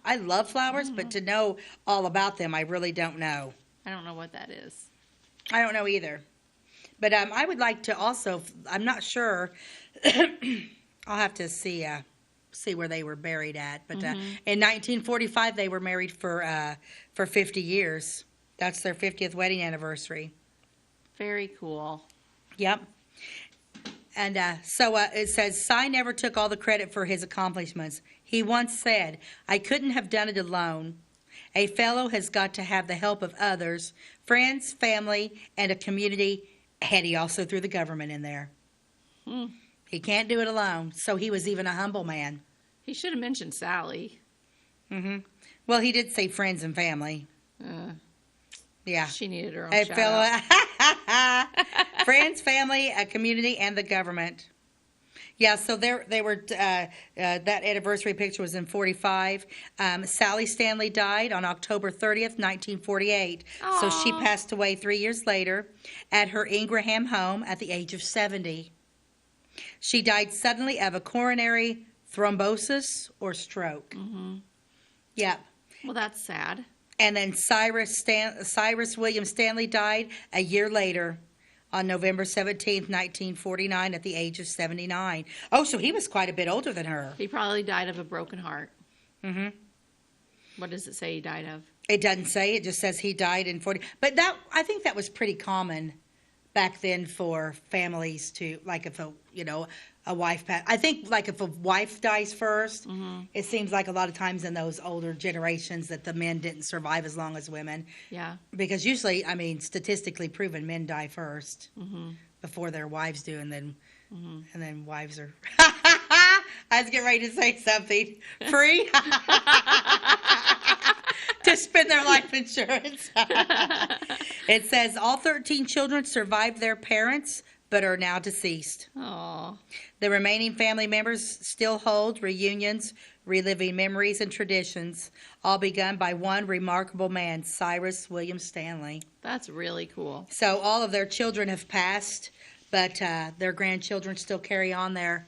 I love flowers, but to know all about them, I really don't know. I don't know what that is. I don't know either. But I would like to also, I'm not sure, I'll have to see where they were buried at. But in 1945, they were married for 50 years. That's their 50th wedding anniversary. Very cool. Yep. And so it says, Cy never took all the credit for his accomplishments. He once said, I couldn't have done it alone. A fellow has got to have the help of others, friends, family, and a community. And he also threw the government in there. He can't do it alone. So he was even a humble man. He should have mentioned Sally. Well, he did say friends and family. Yeah. She needed her own shout out. Friends, family, a community, and the government. Yeah, so they were. That anniversary picture was in 45. Sally Stanley died on October 30th, 1948. Aww. So she passed away 3 years later at her Ingraham home at the age of 70. She died suddenly of a coronary thrombosis or stroke. Yep. Well, that's sad. And then Cyrus William Stanley died a year later on November 17th, 1949 at the age of 79. Oh, so he was quite a bit older than her. He probably died of a broken heart. What does it say he died of? It doesn't say. It just says he died in 40. But I think that was pretty common back then for families to, like if a wife passed. I think like if a wife dies first, it seems like a lot of times in those older generations that the men didn't survive as long as women. Yeah. Because usually, I mean, statistically proven, men die first before their wives do, and then wives are. I was getting ready to say something. Free to spend their life insurance. It says all 13 children survived their parents, but are now deceased. Aww. The remaining family members still hold reunions, reliving memories and traditions, all begun by one remarkable man, Cyrus William Stanley. That's really cool. So all of their children have passed, but their grandchildren still carry on their...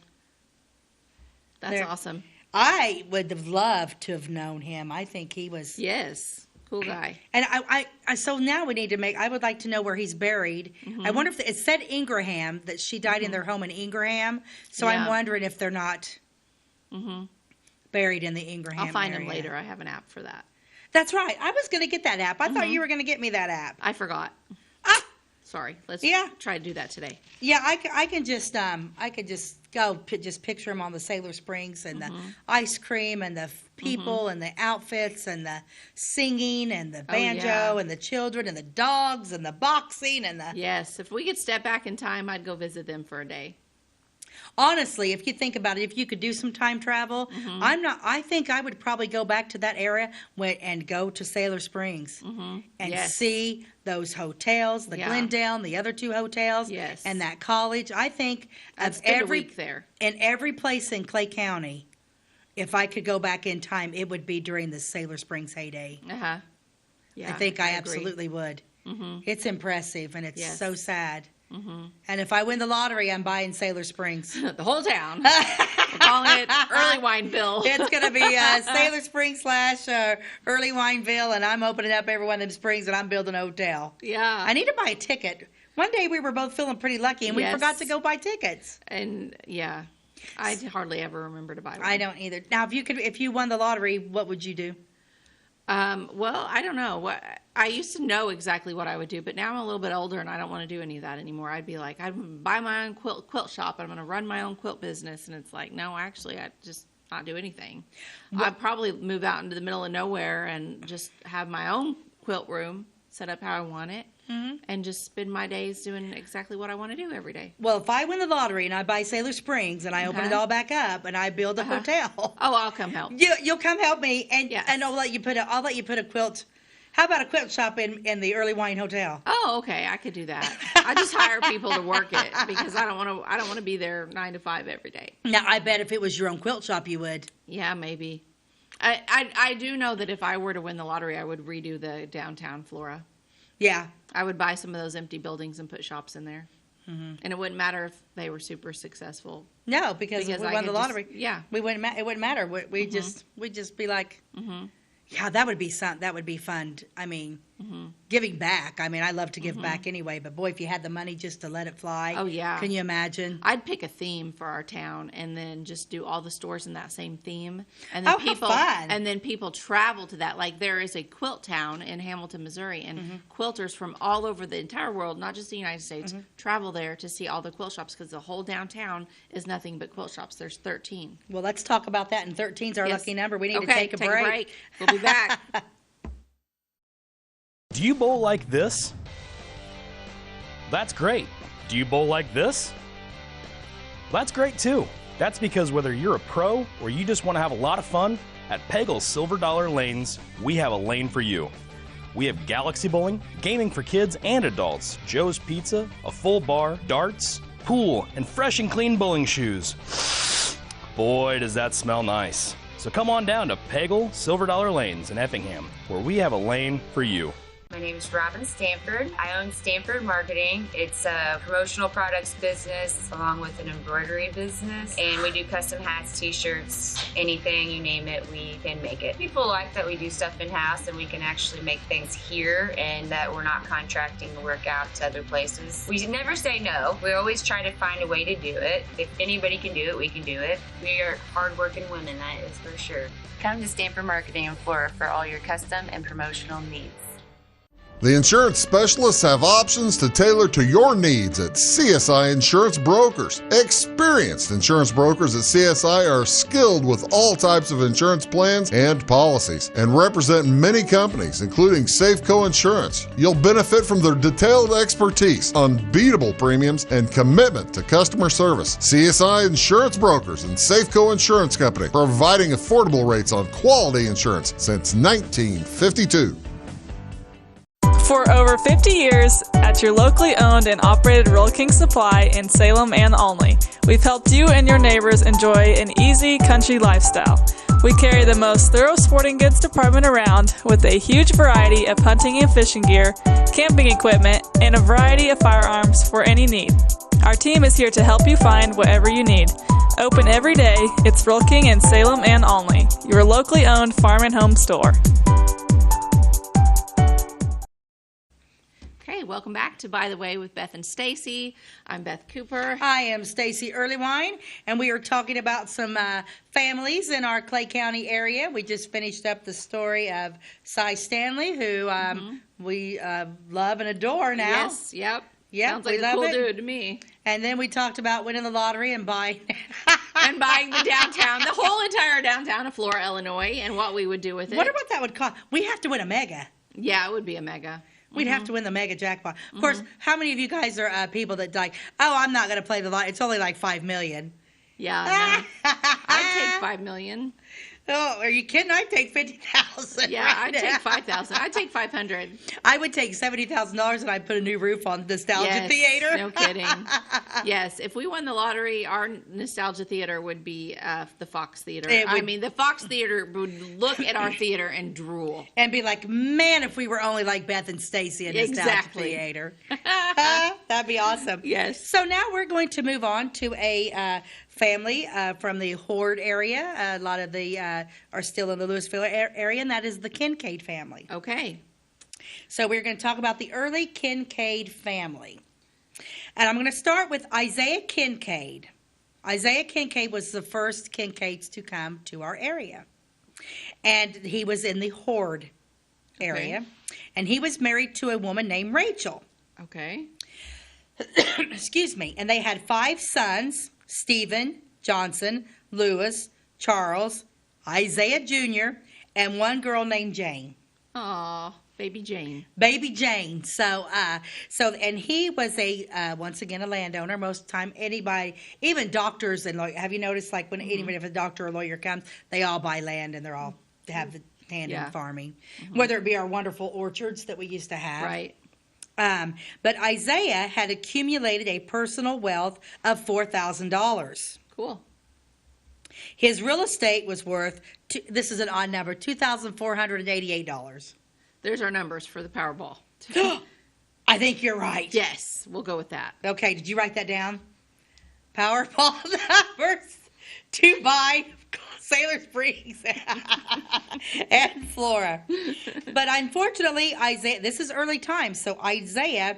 That's awesome. I would have loved to have known him. I think he was... Yes. Cool guy. And I so now we need to I would like to know where he's buried. I wonder if it said Ingraham, that she died in their home in Ingraham. So I'm wondering if they're not buried in the Ingraham I'll find area. him later. I have an app for that. That's right. I was going to get that app. I thought you were going to get me that app. I forgot. Sorry. Let's try to do that today. Yeah, I can just go just picture him on the Sailor Springs and the ice cream and the people and the outfits and the singing and the banjo and the children and the dogs and the boxing and the... Yes, if we could step back in time, I'd go visit them for a day. Honestly, if you think about it, if you could do some time travel, I think I would probably go back to that area and go to Sailor Springs and see those hotels, the Glendale and the other two hotels and that college. I think of every week there. In every place in Clay County, if I could go back in time, it would be during the Sailor Springs heyday. Yeah, I think I absolutely would. It's impressive, and it's so sad. And if I win the lottery, I'm buying Sailor Springs. The whole town. We're calling it Early Wineville. It's going to be Sailor Springs / Early Wineville, and I'm opening up every one of them springs, and I'm building a hotel. Yeah. I need to buy a ticket. One day we were both feeling pretty lucky, and we forgot to go buy tickets. And, I hardly ever remember to buy one. I don't either. Now, if you won the lottery, what would you do? Well, I don't know. I used to know exactly what I would do, but now I'm a little bit older and I don't want to do any of that anymore. I'd be like, I'd buy my own quilt shop. I'm going to run my own quilt business. And it's like, no, actually, I'd just not do anything. I'd probably move out into the middle of nowhere and just have my own quilt room set up how I want it. And just spend my days doing exactly what I want to do every day. Well, if I win the lottery and I buy Sailor Springs and I open it all back up and I build a hotel, oh, I'll come help. You'll come help me, and I'll let you put a quilt. How about a quilt shop in the Early Wine Hotel? Oh, okay, I could do that. I just hire people to work it because I don't want to be there 9 to 5 every day. Now, I bet if it was your own quilt shop, you would. Yeah, maybe. I do know that if I were to win the lottery, I would redo the downtown Flora. Yeah. I would buy some of those empty buildings and put shops in there. And it wouldn't matter if they were super successful. No, because if we won the lottery. We wouldn't. It wouldn't matter. We'd just be like, yeah, that would be fun. I mean, giving back. I mean, I love to give back anyway. But boy, if you had the money just to let it fly. Oh yeah. Can you imagine? I'd pick a theme for our town and then just do all the stores in that same theme. And then people travel to that. Like there is a quilt town in Hamilton, Missouri, and quilters from all over the entire world, not just the United States, travel there to see all the quilt shops because the whole downtown is nothing but quilt shops. There's 13. Well, let's talk about that. And 13 is our lucky number. We need to take a break. We'll be back. Do you bowl like this? That's great. Do you bowl like this? That's great too. That's because whether you're a pro or you just want to have a lot of fun, at Pegel's Silver Dollar Lanes, we have a lane for you. We have galaxy bowling, gaming for kids and adults, Joe's Pizza, a full bar, darts, pool, and fresh and clean bowling shoes. Boy, does that smell nice. So come on down to Pegel Silver Dollar Lanes in Effingham, where we have a lane for you. My name is Robin Stanford. I own Stanford Marketing. It's a promotional products business along with an embroidery business. And we do custom hats, t-shirts, anything, you name it, we can make it. People like that we do stuff in-house and we can actually make things here and that we're not contracting the work out to other places. We never say no. We always try to find a way to do it. If anybody can do it, we can do it. We are hardworking women, that is for sure. Come to Stanford Marketing in Flora for all your custom and promotional needs. The insurance specialists have options to tailor to your needs at CSI Insurance Brokers. Experienced insurance brokers at CSI are skilled with all types of insurance plans and policies and represent many companies, including Safeco Insurance. You'll benefit from their detailed expertise, unbeatable premiums, and commitment to customer service. CSI Insurance Brokers and Safeco Insurance Company, providing affordable rates on quality insurance since 1952. For over 50 years, at your locally owned and operated Rural King Supply in Salem and Olney, we've helped you and your neighbors enjoy an easy country lifestyle. We carry the most thorough sporting goods department around with a huge variety of hunting and fishing gear, camping equipment, and a variety of firearms for any need. Our team is here to help you find whatever you need. Open every day, it's Rural King in Salem and Olney, your locally owned farm and home store. Okay, welcome back to By the Way with Beth and Stacey. I'm Beth Cooper. I am Stacey Earlywine, and we are talking about some families in our Clay County area. We just finished up the story of Stanley, who we love and adore now. Yes, yep. Sounds like a cool dude to me. And then we talked about winning the lottery and buying and buying the downtown, the whole entire downtown of Flora, Illinois, and what we would do with it. Wonder what that would cost. We have to win a mega. Yeah, it would be a mega. We'd have to win the mega jackpot. Of course, how many of you guys are people that like, oh, I'm not going to play the lottery. It's only like $5 million. Yeah, no. I'd take $5 million. Oh, are you kidding? I'd take $50,000. Yeah, I'd take $5,000. I'd take $500. I would take $70,000 and I'd put a new roof on Nostalgia Theater. No kidding. Yes, if we won the lottery, our Nostalgia Theater would be the Fox Theater. The Fox Theater would look at our theater and drool. And be like, man, if we were only like Beth and Stacey in Nostalgia Theater. That'd be awesome. Yes. So now we're going to move on to a family from the Horde area. A lot of the are still in the Louisville area, and that is the Kincaid family. Okay. So we're going to talk about the early Kincaid family. And I'm going to start with Isaiah Kincaid. Isaiah Kincaid was the first Kincaids to come to our area. And he was in the Horde area. Okay. And he was married to a woman named Rachel. Okay. Excuse me. And they had 5 sons: Stephen, Johnson, Lewis, Charles, Isaiah Jr., and one girl named Jane. Aw, baby Jane. Baby Jane. So and he was once again a landowner. Most of the time, anybody, even doctors and lawyers, have you noticed, like when even if a doctor or lawyer comes, they all buy land and they're all have the hand in farming, whether it be our wonderful orchards that we used to have. Right. But Isaiah had accumulated a personal wealth of $4,000. Cool. His real estate was worth, this is an odd number, $2,488. There's our numbers for the Powerball. I think you're right. Yes, we'll go with that. Okay, did you write that down? Powerball numbers to buy Sailor Springs and Flora. But unfortunately, Isaiah, this is early times, so Isaiah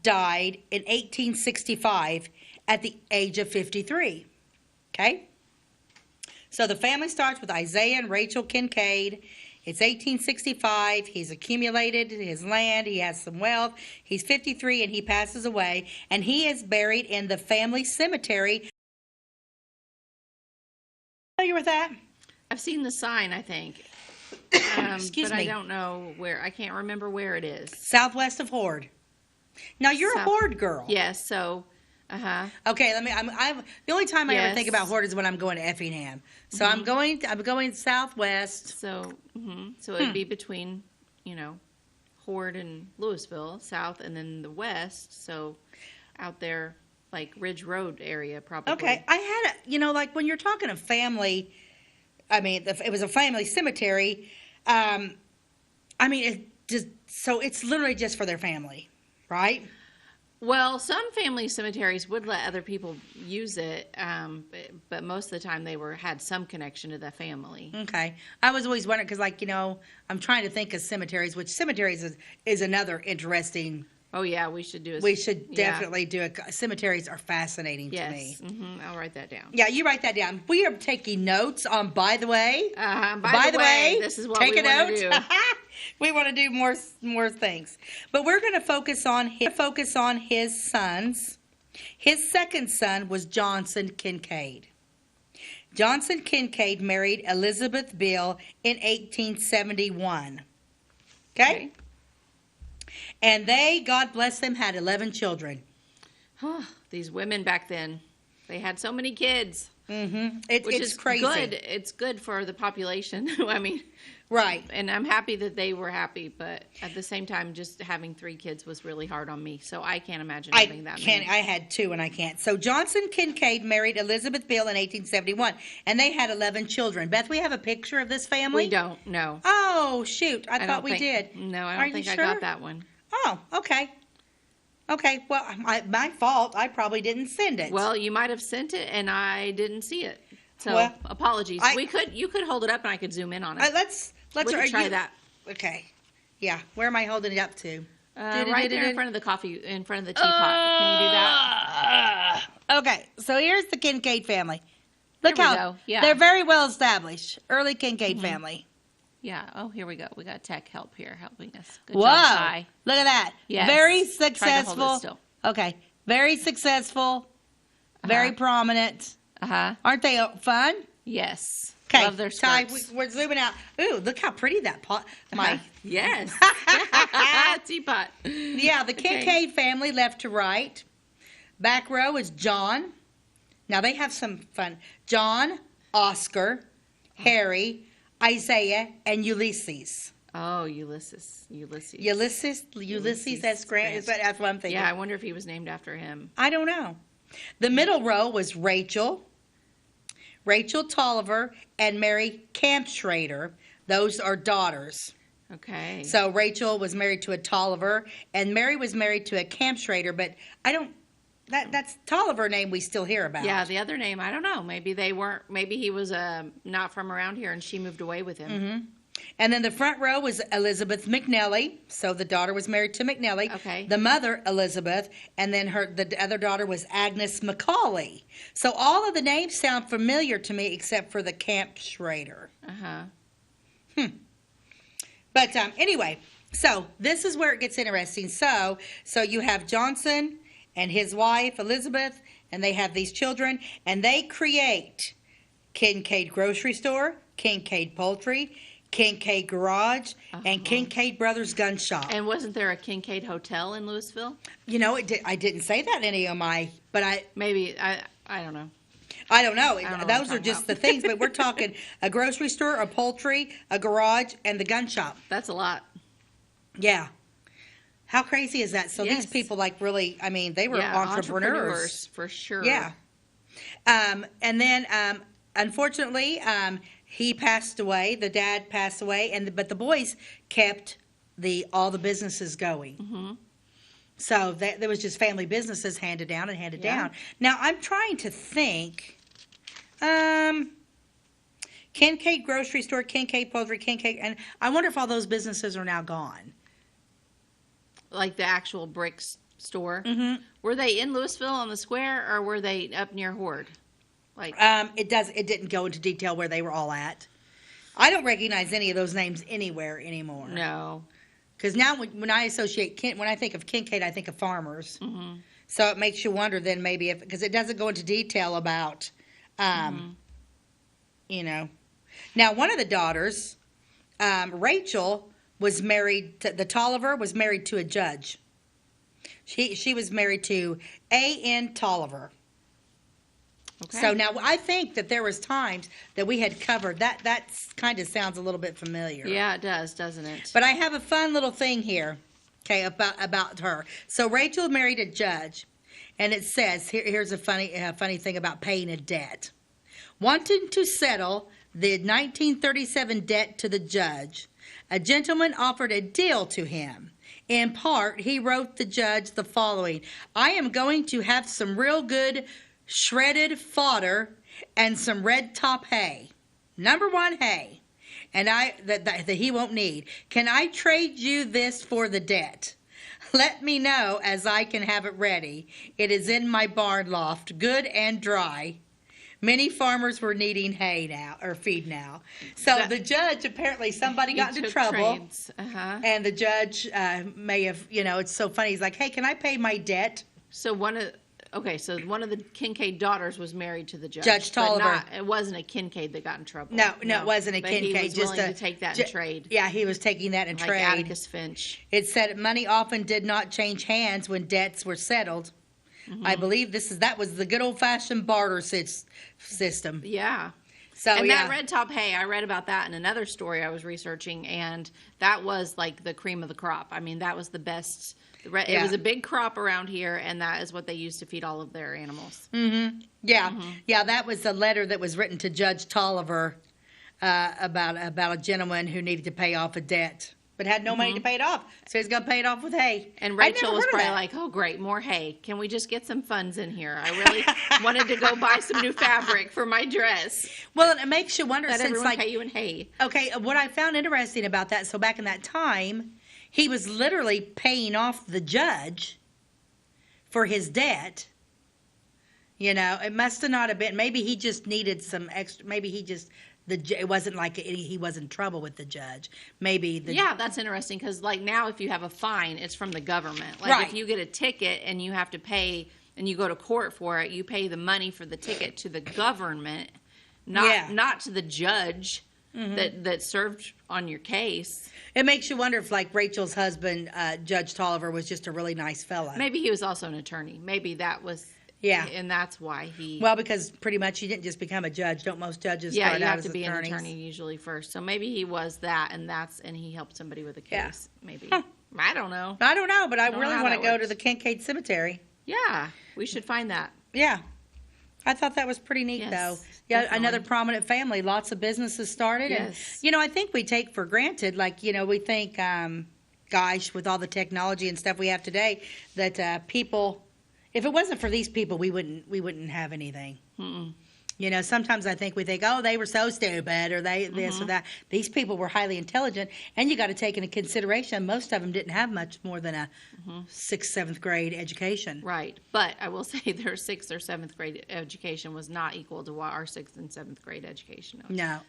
died in 1865 at the age of 53. Okay? So the family starts with Isaiah and Rachel Kincaid. It's 1865. He's accumulated his land. He has some wealth. He's 53 and he passes away. And he is buried in the family cemetery. Familiar with that? I've seen the sign, I think. Excuse me. I don't know where. I can't remember where it is. Southwest of Horde. Now, you're a Horde girl. Yes, so... Okay, the only time I ever think about Horde is when I'm going to Effingham. So I'm going southwest. So so it'd be between, Horde and Louisville, south, and then the west. So out there, like Ridge Road area, probably. Okay, I had like when you're talking a family, it was a family cemetery. It's literally just for their family, right? Well, some family cemeteries would let other people use it, but most of the time they had some connection to the family. Okay. I was always wondering because, I'm trying to think of cemeteries, which cemeteries is another interesting. Oh, yeah, we should do it. We should definitely do it. Cemeteries are fascinating to me. Yes, I'll write that down. Yeah, you write that down. We are taking notes on By the Way. By the way, this is what we want to do. We want to do more things. But we're going to focus on his sons. His second son was Johnson Kincaid. Johnson Kincaid married Elizabeth Bill in 1871. Okay? And they, God bless them, had 11 children. These women back then, they had so many kids. Mm-hmm. Which It's is crazy. good. It's good for the population. I mean, right. And I'm happy that they were happy, but at the same time, just having 3 kids was really hard on me. So I can't imagine having that many. I had 2 and I can't. So Johnson Kincaid married Elizabeth Beale in 1871, and they had 11 children. Beth, we have a picture of this family? We don't, no. Oh, shoot. I thought we did. No, I Are don't think you I sure? got that one. Oh, okay. Okay, well, my fault. I probably didn't send it. Well, you might have sent it, and I didn't see it. So Well, apologies. You could hold it up, and I could zoom in on it. Let's we could try that. Okay. Yeah. Where am I holding it up to? Right there in front of the coffee, in front of the teapot. Can you do that? Okay. So here's the Kincaid family. Look Here we how go. Yeah. they're very well established. Early Kincaid family. Yeah. Oh, here we go. We got tech help here helping us. Good Whoa! job, Ty. Look at that. Yes. Very Try to hold it successful. still. Okay. Very successful. Very prominent. Aren't they fun? Yes. Okay. Love their Ty, skirts. we're zooming out. Ooh, look how pretty that pot. Yes. Teapot. Yeah, the Kincaid family left to right. Back row is John. Now they have some fun. John, Oscar, Harry, Isaiah, and Ulysses. Oh, Ulysses S. Grant. That's what I'm thinking. Yeah, I wonder if he was named after him. I don't know. The middle row was Rachel Tolliver, and Mary Campschrader. Those are daughters. Okay. So Rachel was married to a Tolliver, and Mary was married to a Campschrader, but I don't. That's Tolliver name we still hear about. Yeah, the other name, I don't know. Maybe they weren't. Maybe he was not from around here, and she moved away with him. Mm-hmm. And then the front row was Elizabeth McNelly. So the daughter was married to McNelly. Okay. The mother, Elizabeth, and then the other daughter was Agnes Macaulay. So all of the names sound familiar to me except for the Campschrader. But anyway, so this is where it gets interesting. So you have Johnson and his wife, Elizabeth, and they have these children, and they create Kincaid Grocery Store, Kincaid Poultry, Kincaid Garage, and Kincaid Brothers Gun Shop. And wasn't there a Kincaid Hotel in Louisville? You know, I didn't say that in any of my, but I don't know. I don't know. Those are just the things, but we're talking a grocery store, a poultry, a garage, and the gun shop. That's a lot. Yeah. How crazy is that? So these people really, I mean, they were entrepreneurs. For sure. Yeah. And then, unfortunately, he passed away. The dad passed away, but the boys kept all the businesses going. Mm-hmm. So there was just family businesses handed down. Now I'm trying to think. Kincaid Grocery Store, Kincaid Poultry, Kincaid, and I wonder if all those businesses are now gone. Like the actual brick store. Mm-hmm. Were they in Louisville on the square, or were they up near Horde? It didn't go into detail where they were all at. I don't recognize any of those names anywhere anymore. No, because now when I think of Kincaid, I think of farmers. Mm-hmm. So it makes you wonder then maybe because it doesn't go into detail about, you know. Now one of the daughters, Rachel, was married. The Tolliver was married to a judge. She was married to A.N. Tolliver. Okay. So now I think that there was times that we had covered that. That kind of sounds a little bit familiar. Yeah, it does, doesn't it? But I have a fun little thing here, okay, about her. So Rachel married a judge, and it says here's a funny thing about paying a debt. Wanting to settle the 1937 debt to the judge, a gentleman offered a deal to him. In part, he wrote the judge the following: "I am going to have some real good shredded fodder and some red top hay, number one hay, and that he won't need. Can I trade you this for the debt? Let me know as I can have it ready. It is in my barn loft, good and dry." Many farmers were needing hay now, or feed now. So the judge, apparently somebody got into trouble. And the judge may have, it's so funny. He's like, "Hey, can I pay my debt?" So one of the Kincaid daughters was married to the judge. Judge Tolliver. It wasn't a Kincaid that got in trouble. No, it wasn't a but Kincaid. He was willing to take that in trade. Yeah, he was taking that in trade. Like Atticus Finch. It said money often did not change hands when debts were settled. I believe that was the good old-fashioned barter system. Yeah. So, and that red top hay, I read about that in another story I was researching, and that was like the cream of the crop. I mean, that was the best. It was a big crop around here, and that is what they used to feed all of their animals. Mm-hmm. Yeah. Mm-hmm. Yeah, that was a letter that was written to Judge Tolliver about a gentleman who needed to pay off a debt, but had no money to pay it off. So he's going to pay it off with hay. And Rachel was probably like, oh, great, more hay. Can we just get some funds in here? I really wanted to go buy some new fabric for my dress. Well, and it makes you wonder. Let since everyone pay you in hay. Okay, what I found interesting about that, so back in that time, he was literally paying off the judge for his debt. You know, it must have not have been. Maybe he just needed some extra. Maybe he just it wasn't like he was in trouble with the judge. Maybe that's interesting because like now if you have a fine, it's from the government. Like if you get a ticket and you have to pay and you go to court for it, you pay the money for the ticket to the government, not to the judge that served on your case. It makes you wonder if like Rachel's husband, Judge Tolliver, was just a really nice fella. Maybe he was also an attorney. Maybe that was. Yeah, and that's why he. Well, because pretty much you didn't just become a judge. Don't most judges start out as attorneys? Yeah, you have to be an attorney usually first. So maybe he was that, and he helped somebody with a case. Yeah. Maybe. I don't know. I don't know, but I really want to go to the Kincaid Cemetery. Yeah, we should find that. Yeah, I thought that was pretty neat, though. Yeah, definitely. Another prominent family. Lots of businesses started, and I think we take for granted, like we think, gosh, with all the technology and stuff we have today, that people. If it wasn't for these people, we wouldn't have anything. Mm-mm. Sometimes I think we think, oh, they were so stupid, or they this or that. These people were highly intelligent, and you got to take into consideration most of them didn't have much more than a 6th, 7th grade education. Right, but I will say their 6th or 7th grade education was not equal to what our 6th and 7th grade education was. No,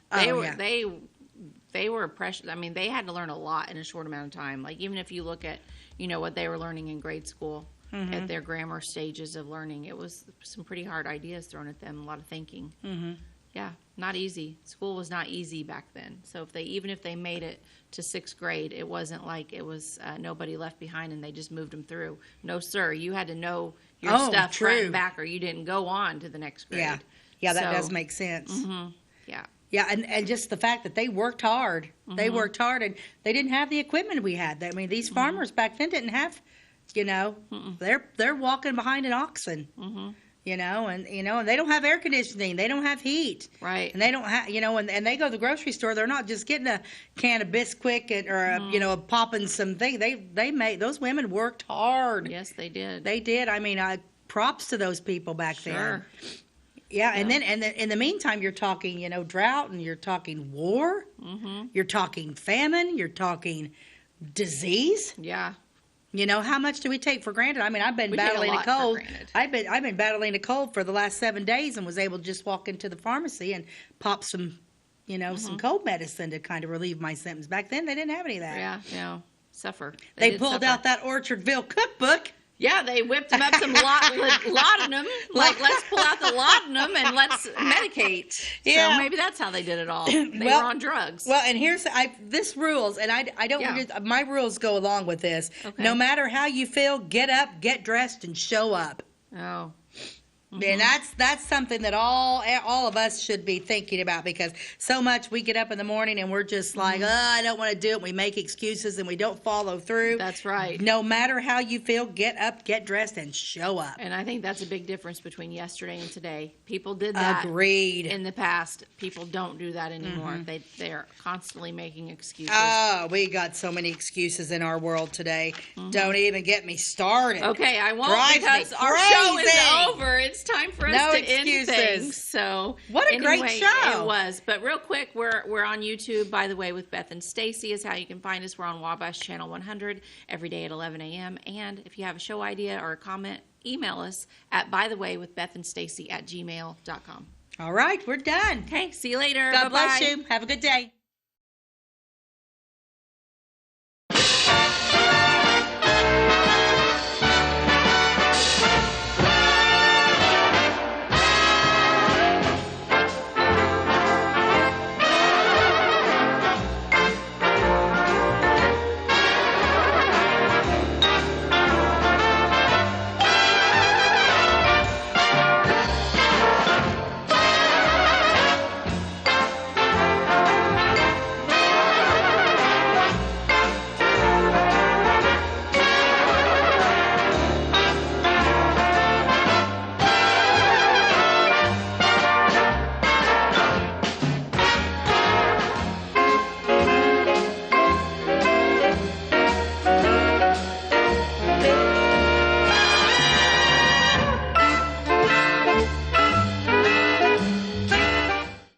they were precious. I mean, they had to learn a lot in a short amount of time. Like even if you look at what they were learning in grade school. At their grammar stages of learning, it was some pretty hard ideas thrown at them, a lot of thinking. Yeah, not easy. School was not easy back then. So even if they made it to 6th grade, it wasn't like it was nobody left behind and they just moved them through. No, sir, you had to know your stuff front and back, or you didn't go on to the next grade. Yeah, that does make sense. Yeah, and just the fact that they worked hard. They worked hard, and they didn't have the equipment we had. I mean, these farmers back then didn't have. They're walking behind an oxen, and they don't have air conditioning, they don't have heat, right? And they don't have, and they go to the grocery store. They're not just getting a can of Bisquick or popping something. They made those women worked hard. Yes, they did. They did. I mean, props to those people back then. Yeah, and then in the meantime, you're talking, drought, and you're talking war, you're talking famine, you're talking disease. Yeah. How much do we take for granted? I mean, I've been battling a cold. I've been battling a cold for the last 7 days, and was able to just walk into the pharmacy and pop some, some cold medicine to kind of relieve my symptoms. Back then, they didn't have any of that. Yeah, suffer. They pulled out that Orchardville cookbook. Yeah, they whipped them up some laudanum. Like, let's pull out the laudanum and let's medicate. Yeah. So maybe that's how they did it all. They were on drugs. Well, and here's this rules, and I don't. My rules go along with this. Okay. No matter how you feel, get up, get dressed, and show up. Oh. And that's something that all of us should be thinking about, because so much we get up in the morning and we're just like, I don't want to do it. We make excuses and we don't follow through. That's right. No matter how you feel, get up, get dressed, and show up. And I think that's a big difference between yesterday and today. People did that. Agreed. In the past. People don't do that anymore. They are constantly making excuses. Oh, we got so many excuses in our world today. Don't even get me started. Okay, I won't, because our show is over. It's time for us to end things. So what a great show it was. But real quick, we're on YouTube, By the Way, with Beth and Stacey is how you can find us. We're on Wabash Channel 100 every day at 11 a.m. And if you have a show idea or a comment, email us at bythewaywithbethandstacey@gmail.com. All right, we're done. Okay, see you later. God Bye-bye. bless you. Have a good day.